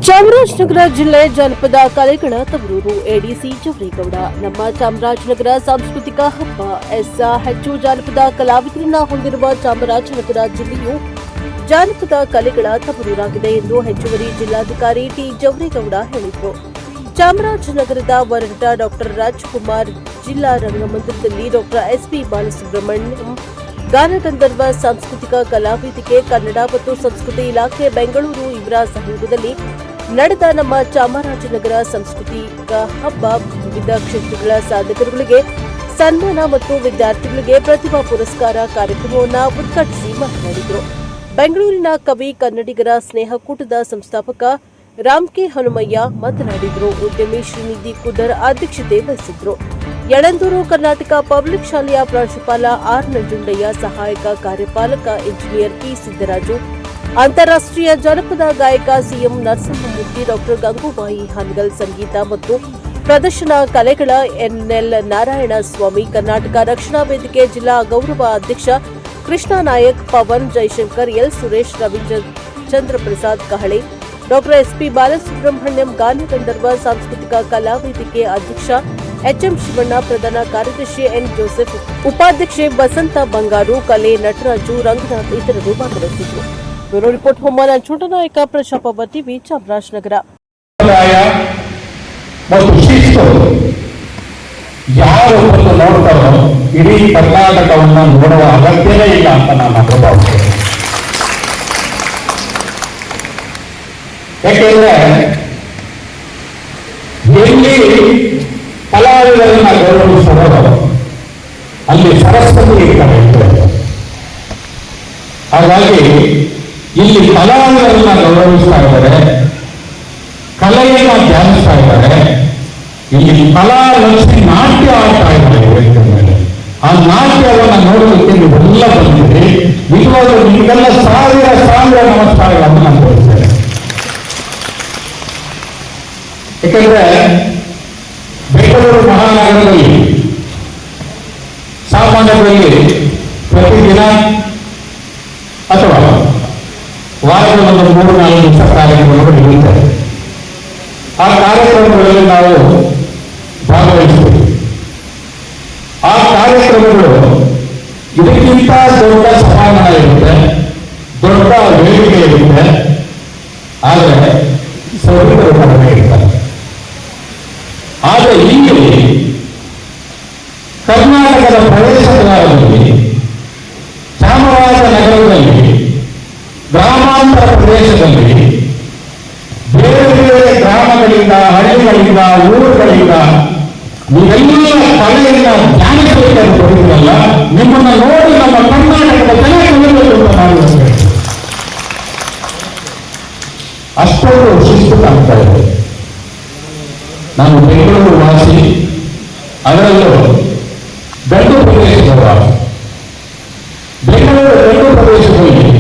ಚಾಮರಾಜನಗರ ಜಿಲ್ಲೆ ಜನಪದ ಕಲೆಗಳ ತವರೂರು ಎಡಿಸಿ ಜವರೇಗೌಡ. ನಮ್ಮ ಚಾಮರಾಜನಗರ ಸಾಂಸ್ಕೃತಿಕ ಹಬ್ಬ. ಹೆಚ್ಚು ಜಾನಪದ ಕಲಾವಿದರನ್ನ ಹೊಂದಿರುವ ಚಾಮರಾಜನಗರ ಜಿಲ್ಲೆಯು ಜಾನಪದ ಕಲೆಗಳ ತವರೂರಾಗಿದೆ ಎಂದು ಹೆಚ್ಚುವರಿ ಜಿಲ್ಲಾಧಿಕಾರಿ ಟಿ ಜವರೇಗೌಡ ಹೇಳಿದರು. ಚಾಮರಾಜನಗರದ ವರನಟ ಡಾಕ್ಟರ್ ರಾಜ್ಕುಮಾರ್, ಜಿಲ್ಲಾ ರಂಗಮಂದಿರದಲ್ಲಿ ಡಾಕ್ಟರ್ ಎಸ್ಪಿ ಬಾಲಸುಬ್ರಹ್ಮಣ್ಯಂ, ಗಾನಗಂಧರ್ವ ಸಾಂಸ್ಕೃತಿಕ ಕಲಾವೇದಿಕೆ, ಕನ್ನಡ ಮತ್ತು ಸಂಸ್ಕೃತಿ ಇಲಾಖೆ ಬೆಂಗಳೂರು ಇವರ ಸಹಯೋಗದಲ್ಲಿ ನಡೆದ ನಮ್ಮ ಚಾಮರಾಜನಗರ ಸಾಂಸ್ಕೃತಿಕ ಹಬ್ಬ ವಿವಿಧ ಕ್ಷೇತ್ರಗಳ ಸಾಧಕರುಗಳಿಗೆ ಸನ್ಮಾನ ಮತ್ತು ವಿದ್ಯಾರ್ಥಿಗಳಿಗೆ ಪ್ರತಿಭಾ ಪುರಸ್ಕಾರ ಕಾರ್ಯಕ್ರಮವನ್ನು ಉದ್ಘಾಟಿಸಿ ಮಾತನಾಡಿದರು. ಬೆಂಗಳೂರಿನ ಕವಿ ಕನ್ನಡಿಗರ ಸ್ನೇಹಕೂಟದ ಸಂಸ್ಥಾಪಕ ರಾಮ್ ಕೆ ಹನುಮಯ್ಯ ಮಾತನಾಡಿದರು. ಉದ್ಯಮಿ ಶ್ರೀನಿಧಿ ಕುದರ್ ಅಧ್ಯಕ್ಷತೆ ವಹಿಸಿದ್ರು. ಯಳಂದೂರು ಕರ್ನಾಟಕ ಪಬ್ಲಿಕ್ ಶಾಲೆಯ ಪ್ರಾಂಶುಪಾಲ ಆರ್ ನಂಜುಂಡಯ್ಯ, ಸಹಾಯಕ ಕಾರ್ಯಪಾಲಕ ಇಂಜಿನಿಯರ್ ಪಿ ಸಿದ್ದರಾಜು, ಅಂತಾರಾಷ್ಟ್ರೀಯ ಜನಪದ ಗಾಯಕ ಸಿಎಂ ನರಸಿಂಹಮೂರ್ತಿ, ಡಾಕ್ಟರ್ ಗಂಗೂಬಾಯಿ ಹಾನಗಲ್, ಸಂಗೀತ ಮತ್ತು ಪ್ರದರ್ಶನ ಕಲೆಗಳ ಎನ್ಎಲ್ ನಾರಾಯಣ ಸ್ವಾಮಿ, ಕರ್ನಾಟಕ ರಕ್ಷಣಾ ವೇದಿಕೆ ಜಿಲ್ಲಾ ಗೌರವ ಅಧ್ಯಕ್ಷ ಕೃಷ್ಣ ನಾಯಕ್, ಪವನ್ ಜೈಶಂಕರ್, ಎಲ್ ಸುರೇಶ್, ರವಿಚಂದ್ರ ಪ್ರಸಾದ್ ಕಹಳೆ, ಡಾಕ್ಟರ್ ಎಸ್ಪಿ ಬಾಲಸುಬ್ರಹ್ಮಣ್ಯಂ, ಗಾನಗಂಧರ್ವ ಸಾಂಸ್ಕೃತಿಕ ಕಲಾವೇದಿಕೆ ಅಧ್ಯಕ್ಷ ಎಚ್ಎಂ ಶಿವಣ್ಣ, ಪ್ರಧಾನ ಕಾರ್ಯದರ್ಶಿ ಎನ್ ಜೋಸೆಫ್, ಉಪಾಧ್ಯಕ್ಷೆ ಬಸಂತ ಬಂಗಾರು, ಕಲೆ ನಟರಾಜು, ರಂಗನಾಥ್ ಇತರರು ಭಾಗವಹಿಸಿದರು. ಬ್ಯೂರೋ ರಿಪೋರ್ಟ್ ಹೊಮ್ಮನ ಚುಟನಾಯಕ ಪ್ರಶಾಪ ಟಿವಿ ಚಾಮರಾಜನಗರ. ಯಾರು ನೋಡ್ತಾರೋ ಇಡೀ ಕರ್ನಾಟಕವನ್ನು ನೋಡುವ ಅಗತ್ಯವೇ ಇಲ್ಲ ಅಂತ ನಾನು ಭಾವಿಸ್ತೇನೆ. ಯಾಕೆಂದ್ರೆ ಎಲ್ಲಿ ಕಲಾವಿದರನ್ನ ಗೌರವಿಸೋದು ಅಲ್ಲಿ ಸರಸ್ವತಿ ಇರ್ತಾರೆ. ಹಾಗಾಗಿ ಇಲ್ಲಿ ಕಲಾವಿದರನ್ನ ಗೌರವಿಸ್ತಾ ಇದ್ದಾರೆ, ಕಲೆಯನ್ನ ಧ್ಯಾನಿಸ್ತಾ ಇದ್ದಾರೆ. ಇಲ್ಲಿ ಕಲಾ ಲಕ್ಷ್ಮಿ ನಾಟ್ಯ ಆಡ್ತಾ ಇದ್ದಾರೆ. ಆ ನಾಟ್ಯವನ್ನು ನೋಡೋದಕ್ಕೆ ನೀವೆಲ್ಲ ಬಂದಿದೆ. ನಿಜವಾಗ್ಲೂ ನಿಮಗೆಲ್ಲ ಸಾವಿರ ನಮಸ್ಕಾರಗಳನ್ನು ನಾನು ತೋರಿಸ್ತೇನೆ. ಯಾಕಂದ್ರೆ ಬೆಂಗಳೂರು ಮಹಾನಗರದಲ್ಲಿ ಸಾಮಾನ್ಯವಾಗಿ ಪ್ರತಿದಿನ ಅಥವಾ ವಾರದ ಒಂದು 3-4 ದಿವಸ ಕಾರ್ಯಕ್ರಮಗಳು ನಡೆಯುತ್ತವೆ. ಆ ಕಾರ್ಯಕ್ರಮಗಳಲ್ಲಿ ನಾವು ಭಾಗವಹಿಸ್ತೇವೆ. ಆ ಕಾರ್ಯಕ್ರಮಗಳು ಇದಕ್ಕಿಂತ ದೊಡ್ಡ ಸಮಾಧಾನ ಇರುತ್ತೆ, ದೊಡ್ಡ ವೇದಿಕೆ ಇರುತ್ತೆ. ಆದರೆ ಸೌಕರ್ಯಗಳು ಕಡಿಮೆ ಇರ್ತಾರೆ. ಆದರೆ ಇಲ್ಲಿ ಕರ್ನಾಟಕದ ಪ್ರದೇಶಗಳಲ್ಲಿ, ಚಾಮರಾಜನಗರದಲ್ಲಿ, ಗ್ರಾಮಾಂತರ ಪ್ರದೇಶದಲ್ಲಿ, ಬೇರೆ ಬೇರೆ ಗ್ರಾಮಗಳಿಂದ, ಹಳ್ಳಿಗಳಿಂದ, ಊರುಗಳಿಂದ ನೀವೆಲ್ಲ ಕಲೆಯಿಂದ ಧ್ಯಾನಿಸಬೇಕಾದ ಬರುವುದಲ್ಲ, ನಿಮ್ಮನ್ನು ನೋಡಿ ನಮ್ಮ ಕರ್ನಾಟಕದ ಜನ ಮಾಡುವಂತೆ ಅಷ್ಟೊಂದು ಶಿಸ್ತು ಕಾಣ್ತಾ ಇದೆ. ನಾನು ಬೆಂಗಳೂರು ವಾಸಿ, ಅದರಲ್ಲೂ ಗಂಡು ಪ್ರದೇಶದವ. ಬೆಂಗಳೂರು ಪ್ರದೇಶದಲ್ಲಿ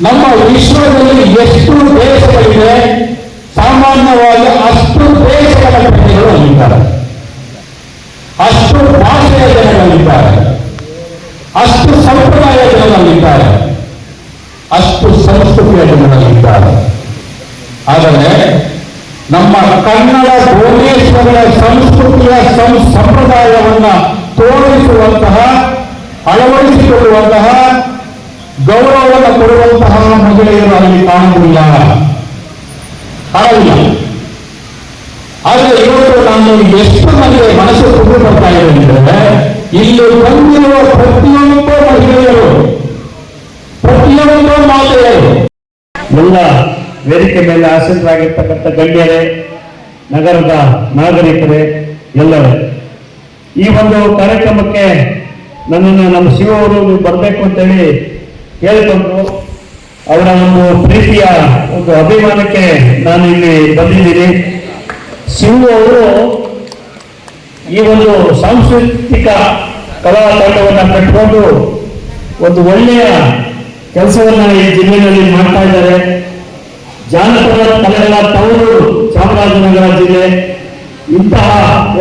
ನಮ್ಮ ವಿಶ್ವದಲ್ಲಿ ಎಷ್ಟು ದೇಶಗಳಿವೆ, ಸಾಮಾನ್ಯವಾಗಿ ಅಷ್ಟು ದೇಶಗಳ ಪ್ರಜೆಗಳು ಅಲ್ಲಿದ್ದಾರೆ, ಅಷ್ಟು ಭಾಷೆಯ ಜನಗಳಿದ್ದಾರೆ, ಅಷ್ಟು ಸಂಪ್ರದಾಯ ಜನಗಳಿದ್ದಾರೆ, ಅಷ್ಟು ಸಂಸ್ಕೃತಿಯ ಜನಗಳಿದ್ದಾರೆ. ಆದರೆ ನಮ್ಮ ಕನ್ನಡ ಭುವನೇಶ್ವರಿಯ ಸಂಸ್ಕೃತಿಯ ಸಂಪ್ರದಾಯವನ್ನ ತೋರಿಸುವಂತಹ, ಅಳವಡಿಸಿಕೊಳ್ಳುವಂತಹ, ಗೌರವವನ್ನು ಕೊಡುವಂತಹ ಮಹಿಳೆಯರು ಅಲ್ಲಿ ಕಾಣುವುದಿಲ್ಲ. ಆದರೆ ಇವತ್ತು ನಾನು ಎಷ್ಟು ನನಗೆ ಮನಸ್ಸು ತುಂಬ ಬರ್ತಾ ಇದೆ ಅಂದರೆ, ಇಲ್ಲಿ ಬಂದಿರುವ ಪ್ರತಿಯೊಬ್ಬ ಮಹಿಳೆಯರು, ಪ್ರತಿಯೊಬ್ಬ ಮಾತೆಯರು, ಎಲ್ಲ ವೇದಿಕೆ ಮೇಲೆ ಆಸೀನರಾಗಿರ್ತಕ್ಕಂಥ ಗಣ್ಯರೇ, ನಗರದ ನಾಗರಿಕರೇ, ಎಲ್ಲರೂ ಈ ಒಂದು ಕಾರ್ಯಕ್ರಮಕ್ಕೆ ನನ್ನನ್ನು ನಮ್ಮ ಶಿವ ಅವರು ಬರಬೇಕು ಅಂತೇಳಿ ಹೇಳಿಕೊಂಡ್ರು. ಅವರ ಒಂದು ಪ್ರೀತಿಯ ಒಂದು ಅಭಿಮಾನಕ್ಕೆ ನಾನು ಇಲ್ಲಿ ಬಂದಿದ್ದೀನಿ. ಶಿವ ಅವರು ಈ ಒಂದು ಸಾಂಸ್ಕೃತಿಕ ಕಲಾ ತಂಡವನ್ನು ಕಟ್ಟಿಕೊಂಡು ಒಂದು ಒಳ್ಳೆಯ ಕೆಲಸವನ್ನ ಈ ಜಿಲ್ಲೆಯಲ್ಲಿ ಮಾಡ್ತಾ ಇದ್ದಾರೆ. ಜಾನಪದ ಕಲೆಗಳ ತವರು ಚಾಮರಾಜನಗರ ಜಿಲ್ಲೆ. ಇಂತಹ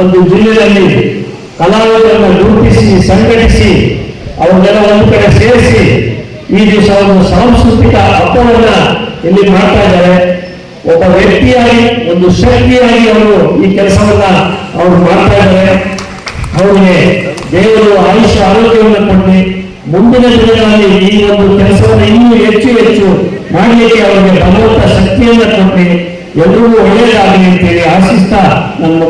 ಒಂದು ಜಿಲ್ಲೆಯಲ್ಲಿ ಕಲಾವಿದರನ್ನು ಗುರುತಿಸಿ, ಸಂಘಟಿಸಿ, ಅವರೆಲ್ಲ ಒಂದು ಕಡೆ ಸೇರಿಸಿ ಈ ದಿವಸ ಒಂದು ಸಾಂಸ್ಕೃತಿಕ ಹಬ್ಬವನ್ನ ಇಲ್ಲಿ ಮಾಡ್ತಾ ಇದ್ದಾರೆ. ಒಬ್ಬ ವ್ಯಕ್ತಿಯಾಗಿ ಒಂದು ಶಕ್ತಿಯಾಗಿ ಅವರು ಈ ಕೆಲಸವನ್ನ ಅವರು ಮಾಡ್ತಾ ಇದ್ದಾರೆ. ಅವರಿಗೆ ದೇವರು ಆಯುಷ್ಯ ಆರೋಗ್ಯವನ್ನು ಕೊಟ್ಟು ಮುಂದಿನ ದಿನಗಳಲ್ಲಿ ಈ ಒಂದು ಕೆಲಸವನ್ನು ಇನ್ನೂ ಹೆಚ್ಚು ಹೆಚ್ಚು ಮಾಡಲಿಕ್ಕೆ ಅವರಿಗೆ ಭಗವಂತ ಶಕ್ತಿಯನ್ನು ಕೊಟ್ಟು ಎಲ್ಲರಿಗೂ ಒಳ್ಳೆಯದಾಗಲಿ ಅಂತೇಳಿ ಆಶಿಸ್ತಾ ನನ್ನ